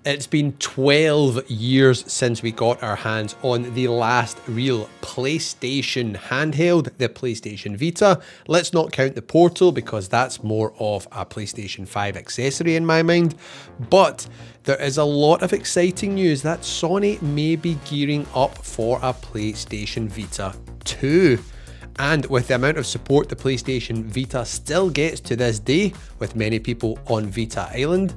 It's been 12 years since we got our hands on the last real PlayStation handheld, the PlayStation Vita. Let's not count the Portal because that's more of a PlayStation 5 accessory in my mind. But there is a lot of exciting news that Sony may be gearing up for a PlayStation Vita 2. And with the amount of support the PlayStation Vita still gets to this day, with many people on Vita Island,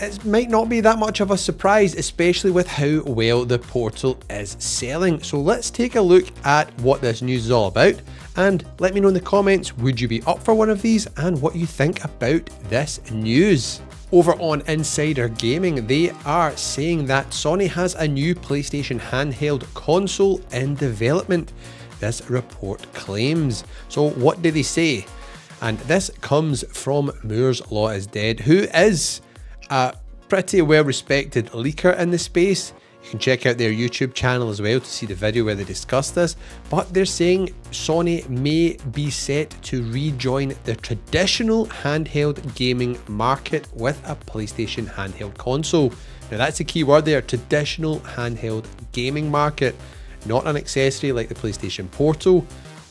it might not be that much of a surprise, especially with how well the Portal is selling. So let's take a look at what this news is all about, and let me know in the comments, would you be up for one of these and what you think about this news. Over on Insider Gaming, they are saying that Sony has a new PlayStation handheld console in development. This report claims. So what do they say? And this comes from Moore's Law is Dead, who is a pretty well respected leaker in the space. You can check out their YouTube channel as well to see the video where they discuss this. But they're saying Sony may be set to rejoin the traditional handheld gaming market with a PlayStation handheld console. Now that's a key word there, traditional handheld gaming market. Not an accessory like the PlayStation Portal,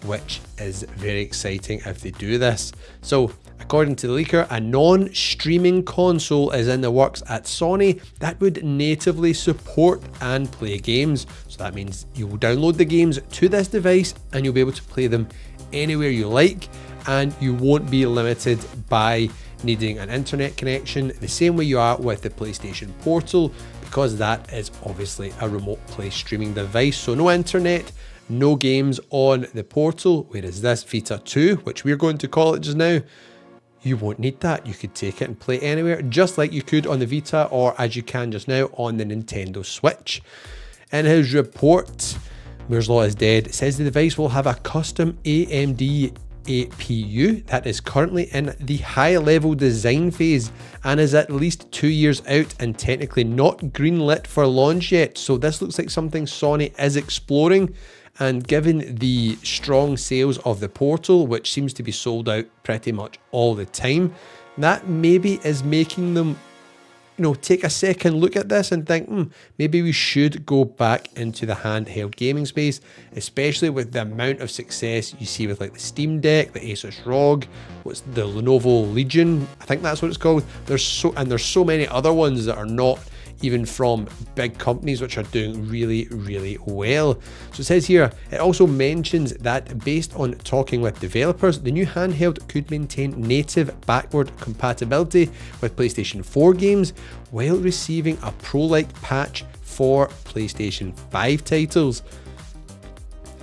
which is very exciting if they do this. So, according to the leaker, a non-streaming console is in the works at Sony that would natively support and play games. So that means you will download the games to this device and you'll be able to play them anywhere you like, and you won't be limited by needing an internet connection the same way you are with the PlayStation Portal, because that is obviously a remote play streaming device. So no internet, no games on the Portal, whereas this Vita 2, which we're going to call it just now, you won't need that. You could take it and play anywhere, just like you could on the Vita, or as you can just now on the Nintendo Switch. In his report, Moore's Law is Dead says the device will have a custom AMD APU that is currently in the high level design phase and is at least 2 years out and technically not greenlit for launch yet. So this looks like something Sony is exploring, and given the strong sales of the Portal, which seems to be sold out pretty much all the time, that maybe is making them, take a second look at this and think, maybe we should go back into the handheld gaming space, especially with the amount of success you see with like the Steam Deck, the Asus ROG, what's the Lenovo Legion, I think that's what it's called. There's so many other ones that are not even from big companies which are doing really, really well. So it says here, it also mentions that based on talking with developers, the new handheld could maintain native backward compatibility with PlayStation 4 games while receiving a Pro-like patch for PlayStation 5 titles.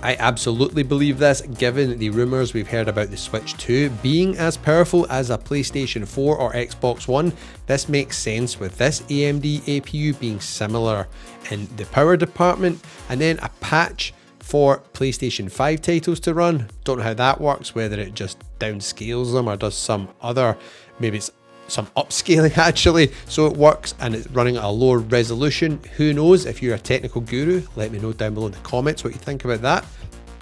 I absolutely believe this, given the rumours we've heard about the Switch 2 being as powerful as a PlayStation 4 or Xbox One. This makes sense with this AMD APU being similar in the power department, and then a patch for PlayStation 5 titles to run. Don't know how that works, whether it just downscales them or does some other, maybe it's some upscaling actually, so it works and it's running at a lower resolution. Who knows? If you're a technical guru, let me know down below in the comments what you think about that.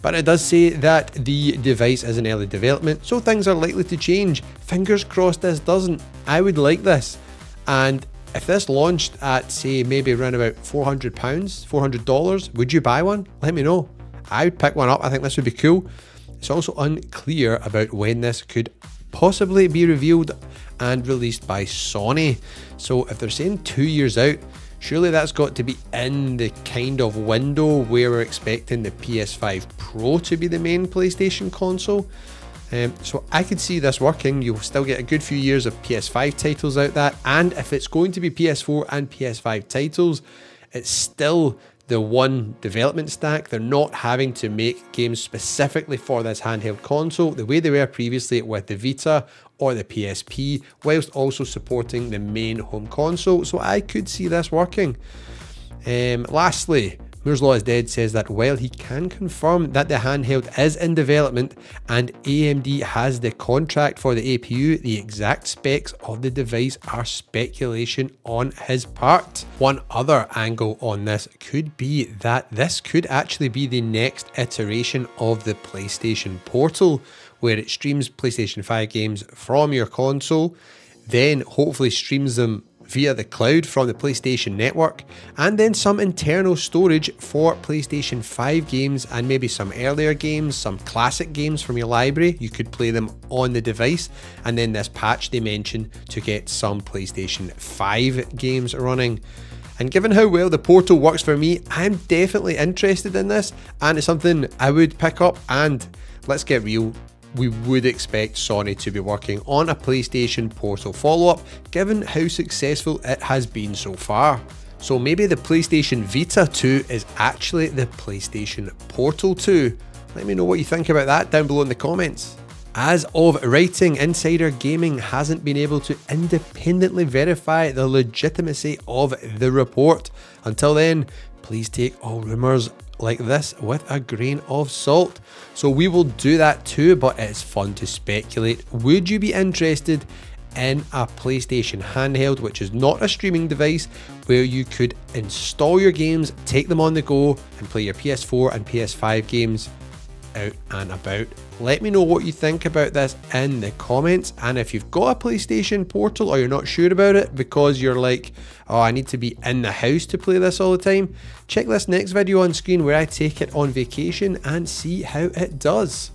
But it does say that the device is in early development, so things are likely to change. Fingers crossed this doesn't. I would like this, and if this launched at, say, maybe around about £400, $400, would you buy one? Let me know. I would pick one up. I think this would be cool. It's also unclear about when this could possibly be revealed and released by Sony. So if they're saying 2 years out, surely that's got to be in the kind of window where we're expecting the PS5 Pro to be the main PlayStation console. So I could see this working. You'll still get a good few years of PS5 titles out that, and if it's going to be PS4 and PS5 titles, it's still the one development stack. They're not having to make games specifically for this handheld console the way they were previously with the Vita or the PSP, whilst also supporting the main home console. So I could see this working. Lastly, Moore's Law is Dead says that while he can confirm that the handheld is in development and AMD has the contract for the APU, the exact specs of the device are speculation on his part. One other angle on this could be that this could actually be the next iteration of the PlayStation Portal, where it streams PlayStation 5 games from your console, then hopefully streams them via the cloud from the PlayStation Network, and then some internal storage for PlayStation 5 games and maybe some earlier games, some classic games from your library. You could play them on the device, and then this patch they mention to get some PlayStation 5 games running. And given how well the portal works for me, I'm definitely interested in this, and it's something I would pick up. And let's get real, we would expect Sony to be working on a PlayStation Portal follow-up, given how successful it has been so far. So maybe the PlayStation Vita 2 is actually the PlayStation Portal 2. Let me know what you think about that down below in the comments. As of writing, Insider Gaming hasn't been able to independently verify the legitimacy of the report. Until then, please take all rumours like this with a grain of salt. So we will do that too, but it's fun to speculate. Would you be interested in a PlayStation handheld, which is not a streaming device, where you could install your games, take them on the go, and play your PS4 and PS5 games out and about? Let me know what you think about this in the comments, and if you've got a PlayStation Portal or you're not sure about it because you're like, oh, I need to be in the house to play this all the time, check this next video on screen where I take it on vacation and see how it does.